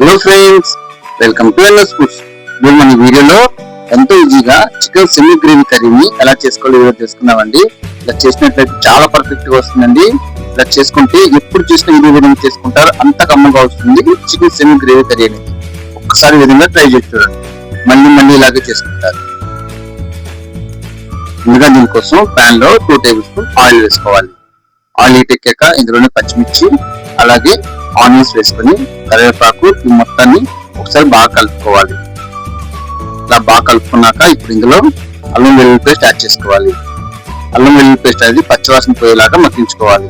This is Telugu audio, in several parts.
Hello friends, welcome to NS foods. ఇప్పుడు మన వీడియోలో ఎంతో ఈజీగా చికెన్ సెమీ గ్రేవీ కర్రీని ఎలా చేసుకోవాలో వీడియో చేసుకున్నామండి. ఇలా చేసినట్లయితే చాలా పర్ఫెక్ట్ గా వస్తుందండి. ఇలా చేసుకుంటే ఎప్పుడు చేసిన ఇదే విధంగా చేసుకుంటారు, అంత కమ్మగా వస్తుంది చికెన్ సెమీ గ్రేవీ కర్రీ అనేది. ఒక్కసారి విధంగా ట్రై చేసి చూడండి, మళ్ళీ ఇలాగే చేసుకుంటారు. ముందుగా దీనికోసం ప్యాన్ లో 2 టేబుల్ స్పూన్ ఆయిల్ వేసుకోవాలి. ఆయిల్ హీట్ ఎక్కాక ఇందులోనే పచ్చిమిర్చి అలాగే ఆనియన్స్ వేసుకొని కరివేపాకు ఈ మొత్తాన్ని ఒకసారి బాగా కలుపుకోవాలి. ఇలా బాగా కలుపుకున్నాక ఇప్పుడు ఇందులో అల్లం వెల్లుల్లి పేస్ట్ యాడ్ చేసుకోవాలి. అల్లం వెల్లుల్లి పేస్ట్ అనేది పచ్చివాసన పోయేలాగా మగ్గించుకోవాలి.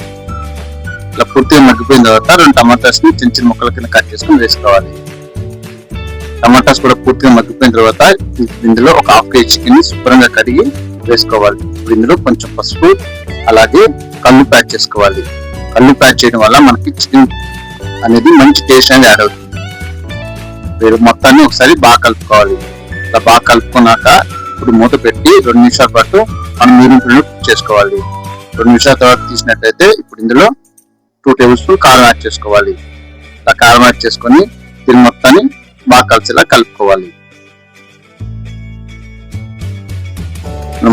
ఇలా పూర్తిగా మగ్గిపోయిన తర్వాత 2 టమాటాస్ ని చిన్న ముక్కల కింద కట్ చేసుకుని వేసుకోవాలి. టమాటాస్ కూడా పూర్తిగా మగ్గిపోయిన తర్వాత ఇందులో ఒక 1/2 కేజీ చికెన్ ని శుభ్రంగా కడిగి వేసుకోవాలి. ఇప్పుడు ఇందులో కొంచెం పసుపు అలాగే కల్లు యాడ్ చేసుకోవాలి. కల్లు యాడ్ చేయడం వల్ల మనకి చికెన్ అనేది మంచి టేస్ట్ అనేది యాడ్ అవుతుంది. మీరు మొత్తాన్ని ఒకసారి బాగా కలుపుకోవాలి. ఇలా బాగా కలుపుకున్నాక ఇప్పుడు మూత పెట్టి 2 నిమిషాల పాటు మనం మీడియం చేసుకోవాలి. 2 నిమిషాల తర్వాత తీసినట్లయితే ఇప్పుడు ఇందులో 2 టేబుల్ స్పూన్ కారం యాడ్ చేసుకోవాలి. ఇలా కారం యాడ్ చేసుకొని దీని మొత్తాన్ని బాగా కలిసేలా కలుపుకోవాలి.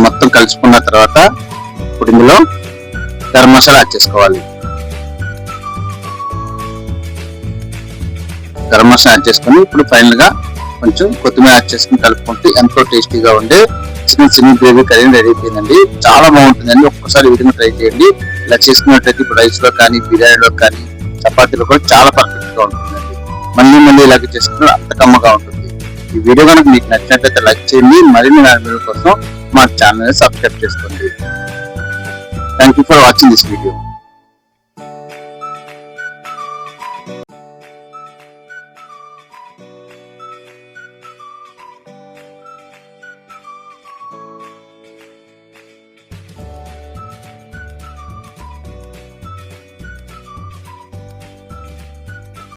మొత్తం కలుసుకున్న తర్వాత ఇప్పుడు ఇందులో గరం మసాలా యాడ్ చేసుకోవాలి. గరం మసాలా యాడ్ చేసుకొని ఇప్పుడు ఫైనల్ గా కొంచెం కొత్తిమీర యాడ్ చేసుకుని కలుపుకుంటే ఎంతో టేస్టీగా ఉండే chicken semi gravy curry ready అయిపోయిందండి. చాలా బాగుంటుందండి. ఒక్కసారి విధంగా ట్రై చేయండి. ఇలా చేసుకున్నట్లయితే ఇప్పుడు రైస్ లో కానీ బిర్యానీలో కానీ చపాతీలో కూడా చాలా పర్ఫెక్ట్ గా ఉంటుందండి. మళ్ళీ ఇలాగే చేసుకున్న అంత కమ్మగా ఉంటుంది. ఈ వీడియో కనుక మీకు నచ్చినట్లయితే లైక్ చేయండి. మరిన్ని వీడియో కోసం మా ఛానల్ సబ్స్క్రైబ్ చేసుకోండి. Thank you for watching this video.